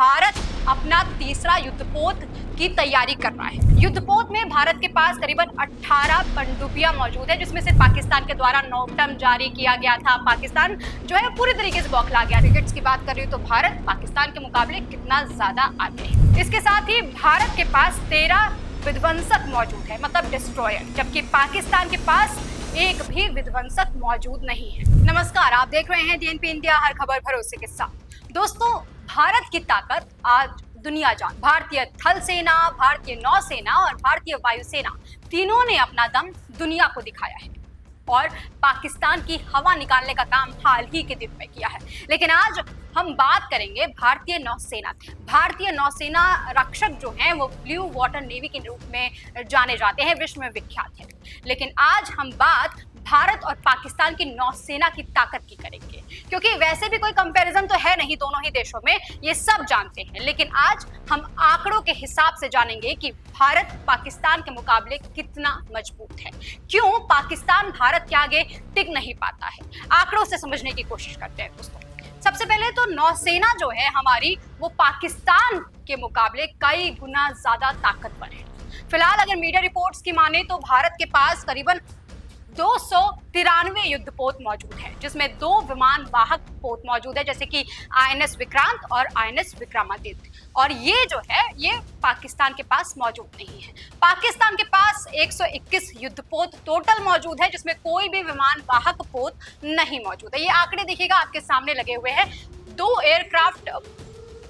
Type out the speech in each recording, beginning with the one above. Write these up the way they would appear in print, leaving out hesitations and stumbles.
भारत अपना तीसरा युद्धपोत की तैयारी कर रहा है। युद्धपोत में भारत के पास करीबन 18 पनडुब्बियां मौजूद है, जिसमें से पाकिस्तान के द्वारा नोटम जारी किया गया था। पाकिस्तान जो है पूरी तरीके से बौखला गया। क्रिकेट्स की बात कर रही हूँ तो भारत पाकिस्तान के मुकाबले कितना ज्यादा आगे है। इसके साथ ही भारत के पास 13 विध्वंसक मौजूद है, मतलब डिस्ट्रॉयर, जबकि पाकिस्तान के पास एक भी विध्वंसक मौजूद नहीं है। नमस्कार, आप देख रहे हैं डीएनपी इंडिया, हर खबर भरोसे के साथ। दोस्तों, भारत की ताकत आज दुनिया जान। भारतीय थल सेना, भारतीय नौसेना और भारतीय वायुसेना तीनों ने अपना दम दुनिया को दिखाया है और पाकिस्तान की हवा निकालने का काम हाल ही के दिन में किया है। लेकिन आज हम बात करेंगे भारतीय नौसेना। भारतीय नौसेना रक्षक जो हैं वो ब्लू वाटर नेवी के रूप में जाने जाते हैं, विश्व में विख्यात हैं। लेकिन आज हम बात भारत और पाकिस्तान की नौसेना की ताकत की करेंगे, क्योंकि वैसे भी कोई कंपैरिजन तो है नहीं दोनों ही देशों में, ये सब जानते हैं। लेकिन आज हम आंकड़ों के हिसाब से जानेंगे कि भारत पाकिस्तान के मुकाबले कितना मजबूत है, क्यों पाकिस्तान भारत के आगे टिक नहीं पाता है। आंकड़ों से समझने की कोशिश करते हैं दोस्तों। सबसे पहले तो नौसेना जो है हमारी, वो पाकिस्तान के मुकाबले कई गुना ज्यादा ताकतवर है। फिलहाल अगर मीडिया रिपोर्ट्स की माने तो भारत के पास करीबन 293 युद्धपोत मौजूद है, जिसमें 2 विमान वाहक पोत मौजूद है, जैसे कि आईएनएस विक्रांत और आईएनएस विक्रमादित्य। और ये जो है ये पाकिस्तान के पास मौजूद नहीं है। पाकिस्तान के पास 121 युद्धपोत टोटल मौजूद है, जिसमें कोई भी विमान वाहक पोत नहीं मौजूद है। ये आंकड़े देखिएगा आपके सामने लगे हुए हैं। 2 एयरक्राफ्ट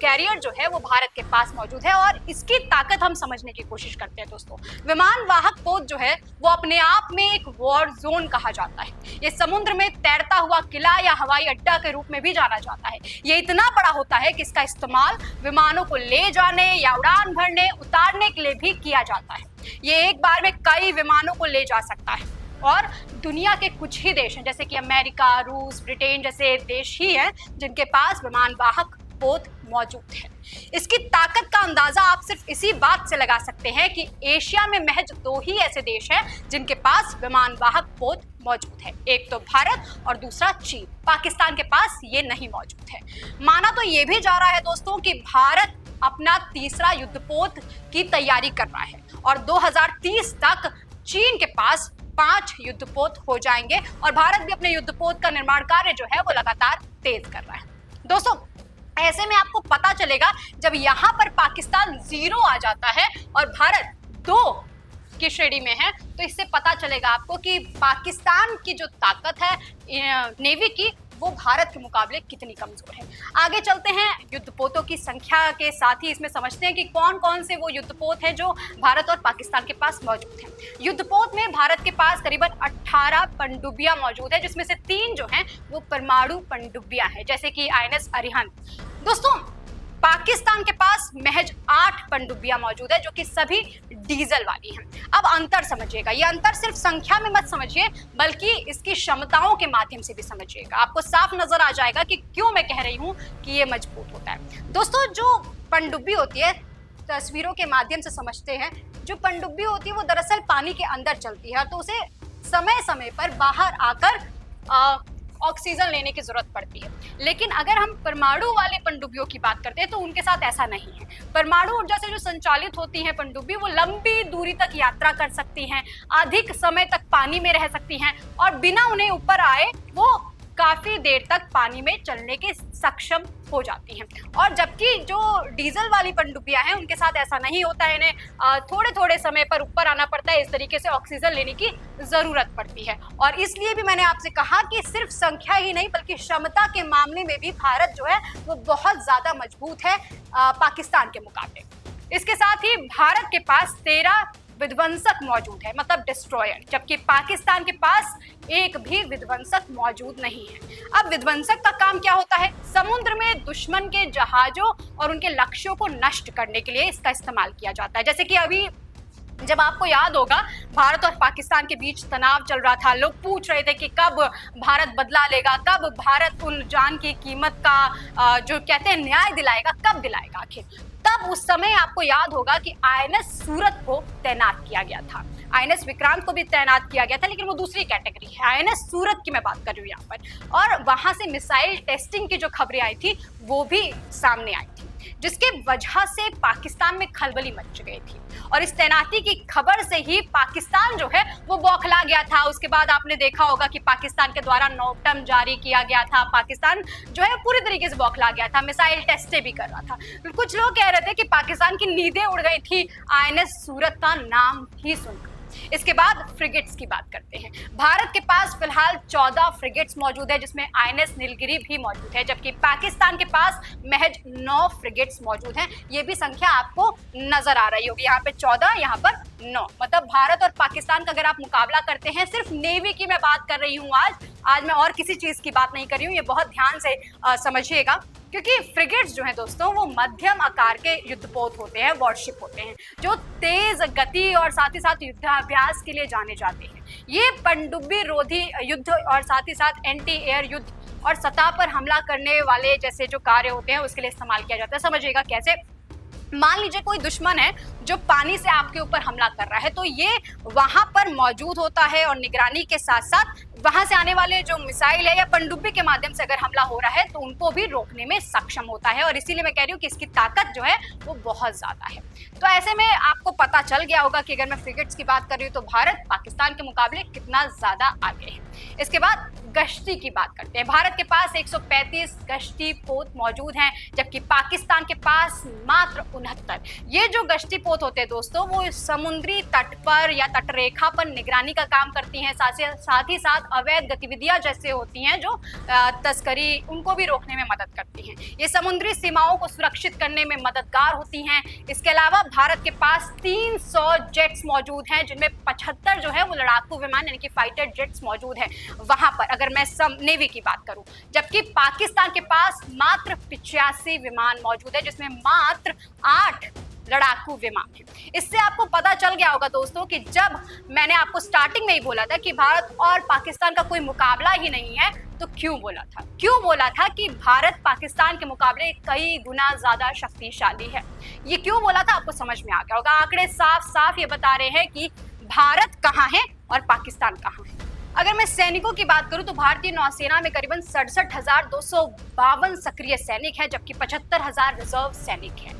कैरियर जो है वो भारत के पास मौजूद है और इसकी ताकत हम समझने की कोशिश करते हैं दोस्तों। विमान वाहक पोत जो है वो अपने आप में एक वॉर जोन कहा जाता है। ये समुद्र में तैरता हुआ किला या हवाई अड्डा के रूप में भी जाना जाता है। ये इतना बड़ा होता है कि इसका इस्तेमाल विमानों को ले जाने या उड़ान भरने उतारने के लिए भी किया जाता है। ये एक बार में कई विमानों को ले जा सकता है और दुनिया के कुछ ही देश हैं, जैसे कि अमेरिका, रूस, ब्रिटेन जैसे देश ही हैं जिनके पास विमान वाहक पोत मौजूद है। इसकी ताकत का अंदाजा आप सिर्फ इसी बात से लगा सकते हैं कि एशिया में महज 2 ही ऐसे देश हैं जिनके पास विमान वाहक पोत मौजूद है। एक तो भारत और दूसरा चीन। पाकिस्तान के पास ये नहीं मौजूद है। माना तो ये भी जा रहा है दोस्तों कि भारत अपना तीसरा युद्धपोत की तैयारी कर रहा है और 2030 तक चीन के पास 5 युद्धपोत हो जाएंगे और भारत भी अपने युद्धपोत का निर्माण कार्य जो है वो लगातार तेज कर रहा है। दोस्तों, ऐसे में आपको पता चलेगा जब यहाँ पर पाकिस्तान 0 आ जाता है और भारत 2 की श्रेणी में है, तो इससे पता चलेगा आपको कि पाकिस्तान की जो ताकत है नेवी की, वो भारत के मुकाबले कितनी कमजोर है। आगे चलते हैं, युद्धपोतों की संख्या के साथ ही इसमें समझते हैं कि कौन कौन से वो युद्धपोत हैं जो भारत और पाकिस्तान के पास मौजूद हैं। युद्धपोत में भारत के पास करीबन 18 पनडुब्बियां मौजूद है, जिसमें से 3 जो हैं वो परमाणु पनडुब्बियां हैं, जैसे कि आईएनएस अरिहंत। दोस्तों, पाकिस्तान के पास महज 8 पनडुब्बियां मौजूद है, जो कि सभी डीजल वाली हैं। अब अंतर समझिएगा, ये अंतर सिर्फ संख्या में मत समझिए, बल्कि इसकी क्षमताओं के माध्यम से भी समझिएगा। आपको साफ नजर आ जाएगा कि क्यों मैं कह रही हूं कि ये मजबूत होता है। दोस्तों, जो पनडुब्बी होती है, तस्वीरों के माध्यम से समझते हैं, जो पनडुब्बी होती है वो दरअसल पानी के अंदर चलती है, तो उसे समय समय पर बाहर आकर ऑक्सीजन लेने की जरूरत पड़ती है। लेकिन अगर हम परमाणु वाले पनडुब्बियों की बात करते हैं तो उनके साथ ऐसा नहीं है। परमाणु ऊर्जा से जो संचालित होती हैं पनडुब्बी, वो लंबी दूरी तक यात्रा कर सकती हैं, अधिक समय तक पानी में रह सकती हैं और बिना उन्हें ऊपर आए वो काफी देर तक पानी में चलने के सक्षम हो जाती हैं। और जबकि जो डीजल वाली पनडुब्बियां हैं उनके साथ ऐसा नहीं होता है, इन्हें थोड़े थोड़े समय पर ऊपर आना पड़ता है। इस तरीके से ऑक्सीजन लेने की जरूरत पड़ती है और इसलिए भी मैंने आपसे कहा कि सिर्फ संख्या ही नहीं बल्कि क्षमता के मामले में भी भारत जो है वो बहुत ज्यादा मजबूत है पाकिस्तान के मुकाबले। इसके साथ ही भारत के पास 13 विध्वंसक मौजूद है, मतलब डिस्ट्रॉयर, जबकि पाकिस्तान के पास एक भी विध्वंसक मौजूद नहीं है। अब विध्वंसक का काम क्या होता है? समुद्र में दुश्मन के जहाजों और उनके लक्ष्यों को नष्ट करने के लिए इसका इस्तेमाल किया जाता है। जैसे कि अभी जब आपको याद होगा भारत और पाकिस्तान के बीच तनाव चल रहा था, लोग पूछ रहे थे कि कब भारत बदला लेगा, कब भारत उन जान की कीमत का जो कहते हैं न्याय दिलाएगा, कब दिलाएगा आखिर। तब उस समय आपको याद होगा कि आईएनएस सूरत को तैनात किया गया था। आईएनएस विक्रांत को भी तैनात किया गया था, लेकिन वो दूसरी कैटेगरी है। आईएनएस सूरत की मैं बात कर रही हूँ यहाँ पर। और वहां से मिसाइल टेस्टिंग की जो खबरें आई थी वो भी सामने आई थी। जिसके वजह से पाकिस्तान में खलबली मच गई थी। और इस तैनाती की खबर से ही पाकिस्तान जो है वो बौखला गया था। उसके बाद आपने देखा होगा कि पाकिस्तान के द्वारा नोटम जारी किया गया था। पाकिस्तान जो है पूरी तरीके से बौखला गया था, मिसाइल टेस्टें भी कर रहा था। कुछ लोग कह रहे थे कि पाकिस्तान की नींदें उड़ गई थी आईएनएस सूरत का नाम ही सुनकर। इसके बाद फ्रिगेट्स की बात करते हैं। भारत के पास फिलहाल 14 फ्रिगेट्स मौजूद है, जिसमें आईएनएस नीलगिरी भी मौजूद है, जबकि पाकिस्तान के पास महज 9 फ्रिगेट्स मौजूद हैं। ये भी संख्या आपको नजर आ रही होगी, यहाँ पे 14, यहाँ पर 9। मतलब भारत और पाकिस्तान का अगर आप मुकाबला करते हैं, सिर्फ नेवी की मैं बात कर रही हूँ आज मैं और किसी चीज की बात नहीं कर रही हूँ, ये बहुत ध्यान से समझिएगा, क्योंकि फ्रिगेट्स जो हैं दोस्तों वो मध्यम आकार के युद्धपोत होते हैं, वॉरशिप होते हैं, जो तेज गति और साथ ही साथ युद्धाभ्यास के लिए जाने जाते हैं। ये पनडुब्बी रोधी युद्ध और साथ ही साथ एंटी एयर युद्ध और सतह पर हमला करने वाले जैसे जो कार्य होते हैं उसके लिए इस्तेमाल किया जाता है। समझिएगा कैसे। मान लीजिए कोई दुश्मन है जो पानी से आपके ऊपर हमला कर रहा है, तो ये वहां पर मौजूद होता है और निगरानी के साथ साथ वहां से आने वाले जो मिसाइल है या पनडुब्बी के माध्यम से अगर हमला हो रहा है तो उनको भी रोकने में सक्षम होता है। और इसीलिए मैं कह रही हूँ कि इसकी ताकत जो है वो बहुत ज्यादा है। तो ऐसे में आपको पता चल गया होगा कि अगर मैं फ्रिगेट्स की बात कर रही हूँ तो भारत पाकिस्तान के मुकाबले कितना ज्यादा आगे है। इसके बाद गश्ती की बात करते हैं। भारत के पास 135 गश्ती पोत मौजूद हैं, जबकि पाकिस्तान के पास मात्र 69। ये जो गश्ती पोत होते हैं दोस्तों वो समुद्री तट पर या तटरेखा पर निगरानी का काम करती हैं, साथ ही साथ अवैध गतिविधियां जैसे होती हैं जो तस्करी, उनको भी रोकने में मदद करती हैं। ये समुद्री सीमाओं को सुरक्षित करने में मददगार होती हैं। इसके अलावा भारत के पास 300 जेट्स मौजूद हैं, जिनमें 75 जो है वो लड़ाकू विमान यानी कि फाइटर जेट्स मौजूद हैं वहां पर, अगर मैं नेवी की बात करूं। जबकि पाकिस्तान के पास मात्र 85 विमान मौजूद है, जिसमें मात्र 8 लड़ाकू विमान है। इससे आपको पता चल गया होगा दोस्तों कि जब मैंने आपको स्टार्टिंग में ही बोला था कि भारत और पाकिस्तान का कोई मुकाबला ही नहीं है, तो क्यों बोला था कि भारत पाकिस्तान के मुकाबले कई गुना ज्यादा शक्तिशाली है। ये क्यों बोला था आपको समझ में आ गया होगा। आंकड़े साफ साफ ये बता रहे हैं कि भारत कहाँ है और पाकिस्तान कहाँ है। अगर मैं सैनिकों की बात करूं तो भारतीय नौसेना में करीबन 67,252 सक्रिय सैनिक हैं, जबकि 75,000 रिजर्व सैनिक हैं।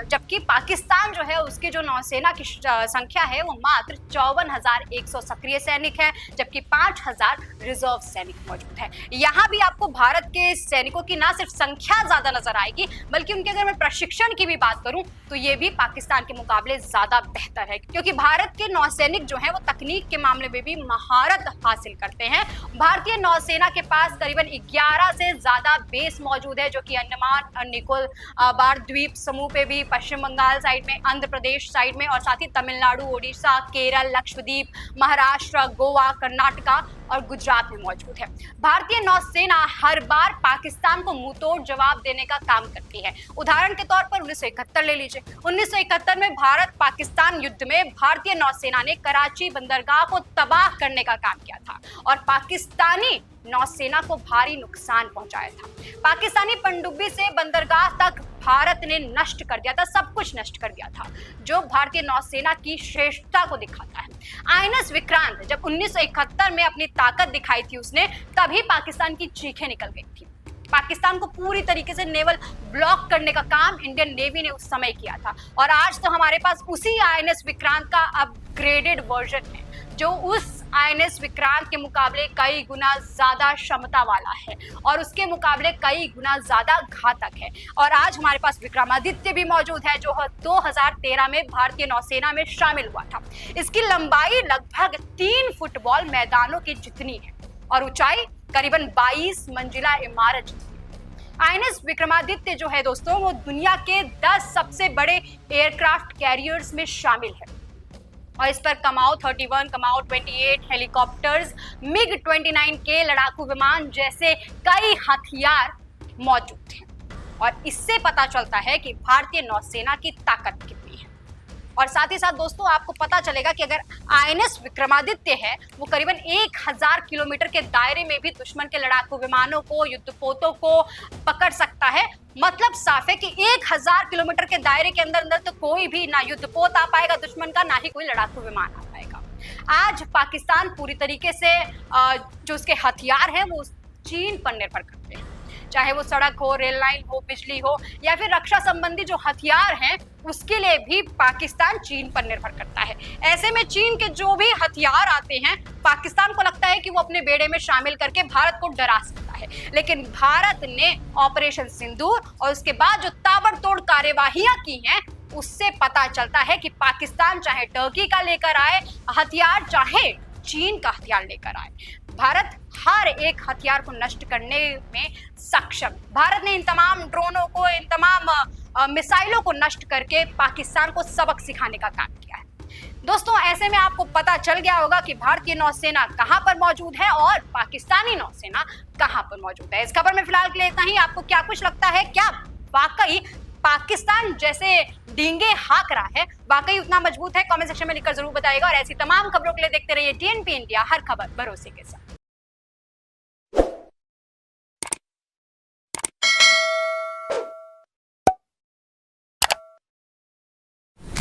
जबकि पाकिस्तान जो है उसके जो नौसेना की संख्या है वो मात्र 54,100 सक्रिय सैनिक है, जबकि 5,000 रिजर्व सैनिक मौजूद है। यहाँ भी आपको भारत के सैनिकों की ना सिर्फ संख्या ज्यादा नजर आएगी, बल्कि उनके अगर मैं प्रशिक्षण की भी बात करूं तो ये भी पाकिस्तान के मुकाबले ज्यादा बेहतर है, क्योंकि भारत के नौसैनिक जो है वो तकनीक के मामले में भी महारत हासिल करते हैं। भारतीय नौसेना के पास करीबन 11 से ज्यादा बेस मौजूद है, जो कि अंडमान और निकोबार द्वीप समूह पे भी, पश्चिम बंगाल साइड में, आंध्र प्रदेश साइड में और साथ ही तमिलनाडु, ओडिशा, केरल, लक्षद्वीप, महाराष्ट्र, गोवा, कर्नाटका और गुजरात में मौजूद है। भारतीय नौसेना हर बार पाकिस्तान को मुंहतोड़ जवाब देने का काम करती है। उदाहरण के तौर पर 1971 ले लीजिए। 1971 में भारत पाकिस्तान युद्ध में भारतीय नौसेना ने कराची बंदरगाह को तबाह करने का काम किया था और पाकिस्तानी नौसेना को भारी नुकसान पहुंचाया था। पाकिस्तानी पनडुब्बी से बंदरगाह तक भारत ने नष्ट कर दिया था, सब कुछ नष्ट कर दिया था, जो भारतीय नौसेना की श्रेष्ठता को दिखाता है। आईएनएस विक्रांत जब 1971 में अपनी ताकत दिखाई थी उसने, तभी पाकिस्तान की चीखें निकल गई थी। पाकिस्तान को पूरी तरीके से नेवल ब्लॉक करने का काम इंडियन नेवी ने उस समय किया था। और आज तो हमारे पास उसी आईएनएस विक्रांत का अपग्रेडेड वर्जन है, जो उस आईएनएस विक्रांत के मुकाबले कई गुना ज्यादा क्षमता वाला है और उसके मुकाबले कई गुना ज्यादा घातक है। और आज हमारे पास विक्रमादित्य भी मौजूद है, जो 2013 में भारतीय नौसेना में शामिल हुआ था। इसकी लंबाई लगभग 3 फुटबॉल मैदानों की जितनी है और ऊंचाई करीबन 22 मंजिला इमारत जितनी। आईएनएस विक्रमादित्य जो है दोस्तों वो दुनिया के 10 सबसे बड़े एयरक्राफ्ट कैरियर्स में शामिल है और इस पर कमाओ 31, कमाओ 28 हेलीकॉप्टर्स, मिग 29 के लड़ाकू विमान जैसे कई हथियार मौजूद हैं। और इससे पता चलता है कि भारतीय नौसेना की ताकत कितनी है। और साथ ही साथ दोस्तों आपको पता चलेगा कि अगर आईएनएस विक्रमादित्य है वो करीबन 1000 किलोमीटर के दायरे में भी दुश्मन के लड़ाकू विमानों को, युद्धपोतों को पकड़ सकता है। मतलब साफ है कि 1000 किलोमीटर के दायरे के अंदर तो कोई भी ना युद्धपोत आ पाएगा दुश्मन का, ना ही कोई लड़ाकू विमान आ पाएगा। आज पाकिस्तान पूरी तरीके से जो उसके हथियार हैं वो चीन पर निर्भर करते हैं। चाहे वो सड़क हो, रेल लाइन हो, बिजली हो या फिर रक्षा संबंधी जो हथियार हैं उसके लिए भी पाकिस्तान चीन पर निर्भर करता है। ऐसे में चीन के जो भी हथियार आते हैं पाकिस्तान को लगता है कि वो अपने बेड़े में शामिल करके भारत को डरा सकता है, लेकिन भारत ने ऑपरेशन सिंदूर और उसके बाद जो ताबड़तोड़ कार्यवाहियां की हैं उससे पता चलता है कि पाकिस्तान चाहे टर्की का लेकर आए हथियार, चाहे चीन का हथियार लेकर आए, भारत हर एक हथियार को नष्ट करने में सक्षम। भारत ने इन तमाम ड्रोनों को, इन तमाम मिसाइलों को नष्ट करके पाकिस्तान को सबक सिखाने का काम किया है। दोस्तों, ऐसे में आपको पता चल गया होगा कि भारतीय नौसेना कहां पर मौजूद है और पाकिस्तानी नौसेना कहां पर मौजूद है। इस खबर में फिलहाल के लिए इतना ही। आपको क्या कुछ लगता है, क्या वाकई पाकिस्तान जैसे डींगे हाँक रहा है वाकई उतना मजबूत है? कमेंट सेक्शन में लिखकर जरूर बताइएगा और ऐसी तमाम खबरों के लिए देखते रहिए टीएनपी इंडिया, हर खबर भरोसे के साथ।